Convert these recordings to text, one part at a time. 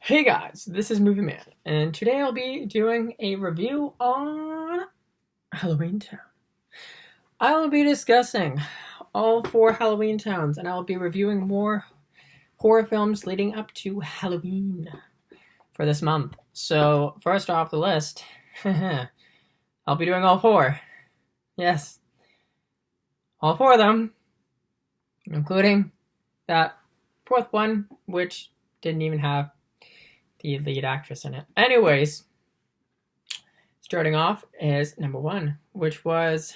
Hey guys, this is Movie Man, and today I'll be doing a review on Halloween Town. I will be discussing all four Halloween towns, and I will be reviewing more horror films leading up to Halloween for this month. So, first off the list, I'll be doing all four. Yes, all four of them, including that fourth one, which didn't even have the lead actress in it. Anyways, starting off is number one, which was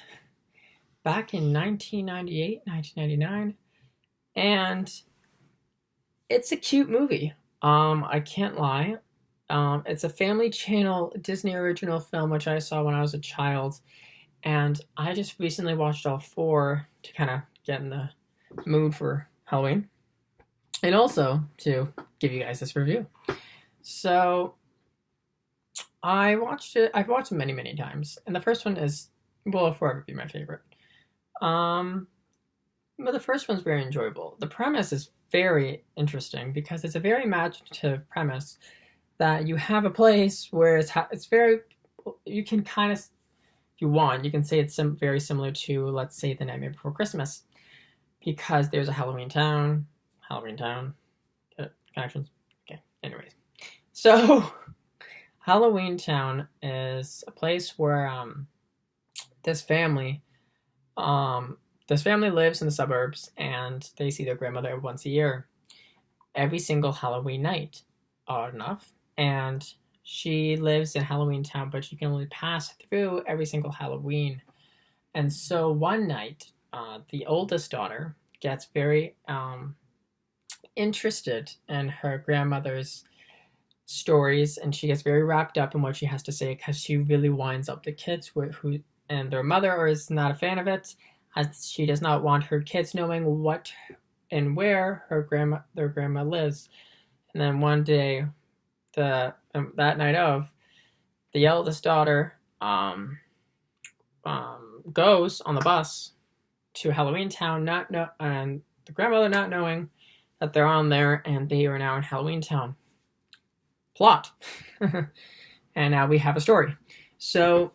back in 1998, 1999, and it's a cute movie. I can't lie. It's a Family Channel Disney original film, which I saw when I was a child, and I just recently watched all four to kind of get in the mood for Halloween, and also to give you guys this review. So I watched it. I've watched it many, many times, and the first one will forever be my favorite. But the first one's very enjoyable. The premise is very interesting because it's a very imaginative premise that you have a place where it's very. You can kind of, if you want, you can say it's very similar to, let's say, The Nightmare Before Christmas, because there's a Halloween Town. Connections. Okay. Anyways, so Halloween Town is a place where this family lives in the suburbs, and they see their grandmother once a year, every single Halloween night, odd enough. And she lives in Halloween Town, but she can only pass through every single Halloween. And so one night, the oldest daughter gets very interested in her grandmother's stories, and she gets very wrapped up in what she has to say because she really winds up the kids and their mother is not a fan of it, as she does not want her kids knowing what and where their grandma lives. And then one day, that night of, the eldest daughter goes on the bus to Halloween Town, and the grandmother not knowing that they're on there, and they are now in Halloween Town. Plot. And now we have a story. So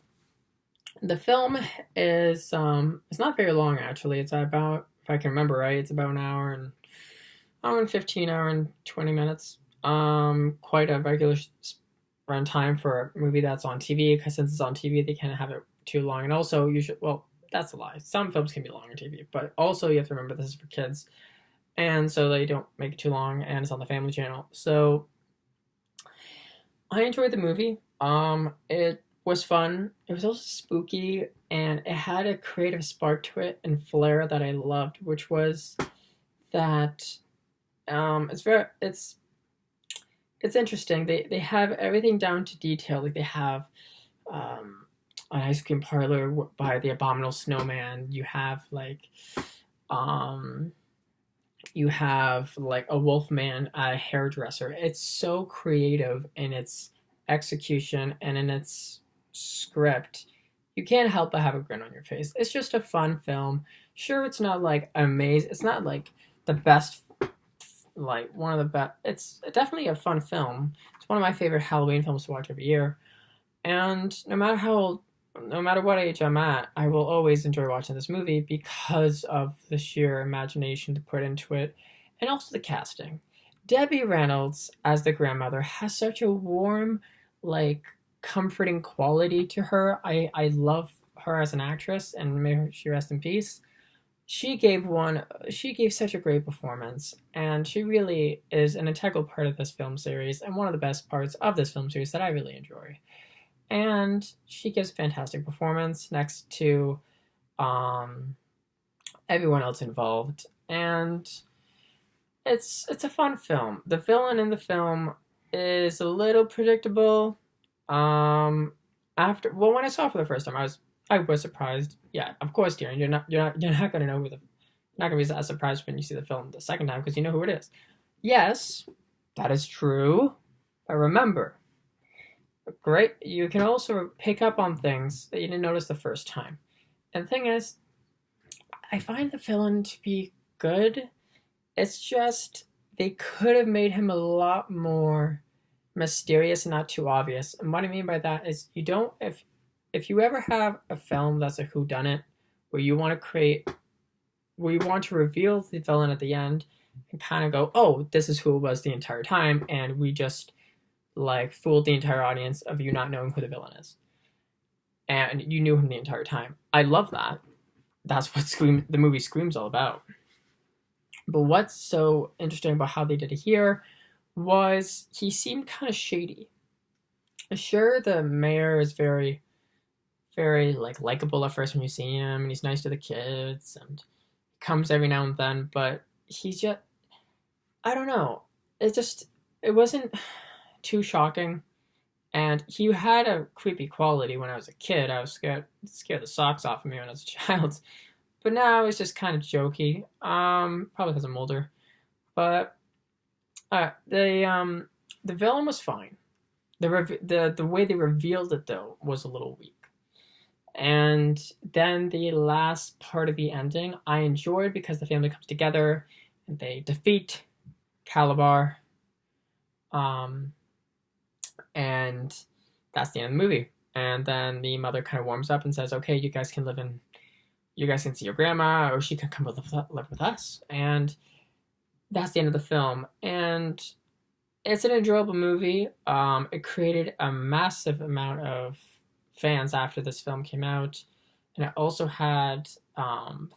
the film is it's not very long, actually. It's about, if I can remember right, it's about an hour and 15, hour and 20 minutes. Quite a regular run time for a movie that's on TV, because since it's on TV, they can't have it too long. And also, that's a lie. Some films can be long on TV, but also you have to remember this is for kids, and so they don't make it too long, and it's on the Family Channel. So I enjoyed the movie. It was fun. It was also spooky, and it had a creative spark to it and flair that I loved, which was that it's interesting. They have everything down to detail. Like, they have an ice cream parlor by the Abominable Snowman. You have a wolfman, a hairdresser. It's so creative in its execution and in its script. You can't help but have a grin on your face. It's just a fun film. Sure, it's not like amazing. It's not like the best, like one of the best. It's definitely a fun film. It's one of my favorite Halloween films to watch every year. And no matter what age I'm at, I will always enjoy watching this movie because of the sheer imagination to put into it, and also the casting. Debbie Reynolds as the grandmother has such a warm, comforting quality to her. I love her as an actress, and may she rest in peace. She gave such a great performance, and she really is an integral part of this film series, and one of the best parts of this film series that I really enjoy. And she gives a fantastic performance next to everyone else involved, and it's a fun film. The villain in the film is a little predictable. When I saw it for the first time, I was surprised. Yeah, of course, Darren, you're not gonna know you're not gonna be that surprised when you see the film the second time, because you know who it is. Yes, that is true. But remember, great, you can also pick up on things that you didn't notice the first time. And the thing is, I find the villain to be good. It's just they could have made him a lot more mysterious and not too obvious. And what I mean by that is you don't if you ever have a film that's a whodunit where you want to create where you want to reveal the villain at the end and kind of go, oh, this is who it was the entire time, and we just like fooled the entire audience of you not knowing who the villain is, and you knew him the entire time. I love that. That's what the movie Scream's all about. But what's so interesting about how they did it here was he seemed kind of shady. Sure, the mayor is very, very like likable at first when you see him, and he's nice to the kids, and comes every now and then. But he's just, I don't know. It wasn't too shocking, and he had a creepy quality when I was a kid. I was scared the socks off of me when I was a child. But now it's just kind of jokey. Probably because I'm older. But the villain was fine. The way they revealed it though was a little weak. And then the last part of the ending I enjoyed because the family comes together and they defeat Calabar. And that's the end of the movie. And then the mother kind of warms up and says, "Okay, you guys can see your grandma, or she can come live with us." And that's the end of the film. And it's an enjoyable movie. It created a massive amount of fans after this film came out. And it also had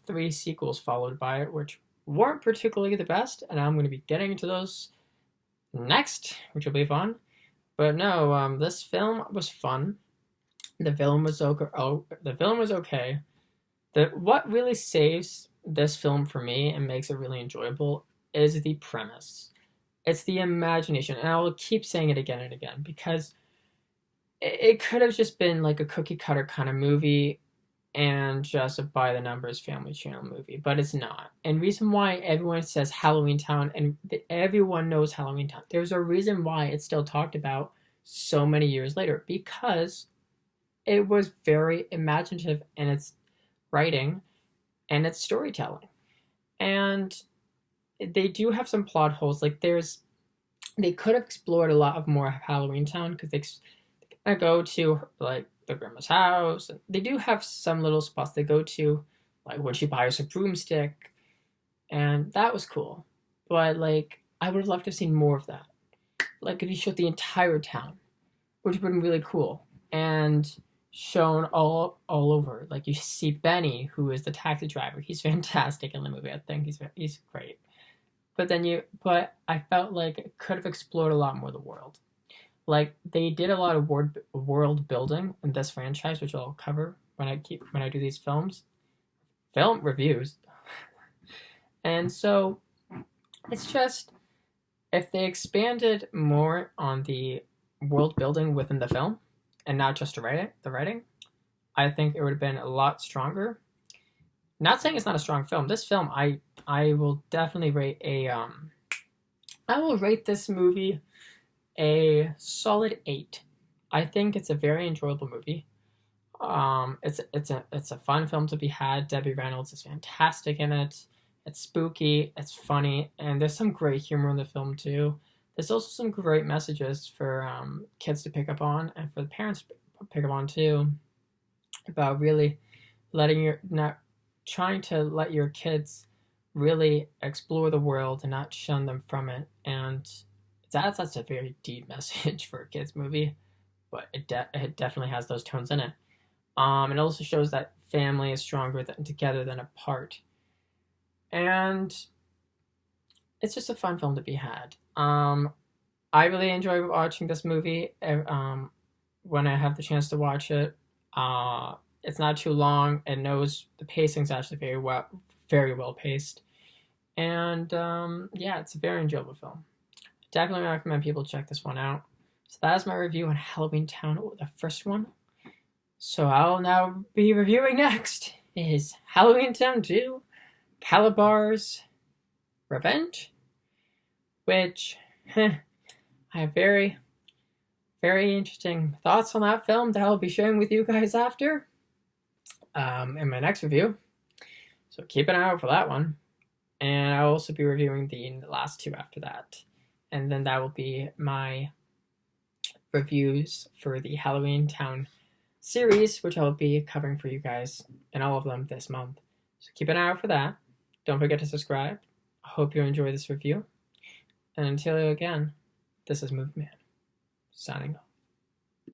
3 sequels followed by it, which weren't particularly the best. And I'm going to be getting into those next, which will be fun. But no, this film was fun. The villain was okay. What really saves this film for me and makes it really enjoyable is the premise. It's the imagination, and I will keep saying it again and again because it could have just been like a cookie cutter kind of movie and just a by the numbers Family Channel movie, but it's not. And reason why everyone says HalloweenTown and everyone knows HalloweenTown, there's a reason why it's still talked about so many years later, because it was very imaginative in its writing and its storytelling. And they do have some plot holes. Like they could have explored a lot of more HalloweenTown because they go to like the grandma's house. They do have some little spots they go to, like when she buys her broomstick, and that was cool. But like, I would have loved to have seen more of that. Like if you showed the entire town, which would have been really cool, and shown all over. Like you see Benny, who is the taxi driver. He's fantastic in the movie. I think he's great. But I felt like it could have explored a lot more of the world. Like they did a lot of world building in this franchise, which I'll cover when I do these film reviews. And so it's just, if they expanded more on the world building within the film and not just the writing, I think it would have been a lot stronger. Not saying it's not a strong film. This film, I will definitely rate I will rate this movie a solid 8. I think it's a very enjoyable movie. It's a fun film to be had. Debbie Reynolds is fantastic in it. It's spooky, it's funny, and there's some great humor in the film too. There's also some great messages for kids to pick up on and for the parents to pick up on too, about really trying to let your kids really explore the world and not shun them from it. And that's a very deep message for a kids movie, but it definitely has those tones in it. It also shows that family is stronger together than apart, and it's just a fun film to be had. I really enjoy watching this movie when I have the chance to watch it. It's not too long. It knows the pacing's actually very well paced, and yeah, it's a very enjoyable film. Definitely recommend people check this one out. So that is my review on HalloweenTown, the first one. So I'll now be reviewing next is HalloweenTown 2, Calabar's Revenge, which I have very, very interesting thoughts on that film that I'll be sharing with you guys after in my next review. So keep an eye out for that one. And I'll also be reviewing the last 2 after that. And then that will be my reviews for the HalloweenTown series, which I'll be covering for you guys in all of them this month. So keep an eye out for that. Don't forget to subscribe. I hope you enjoy this review. And until again, this is Movie Man, signing off.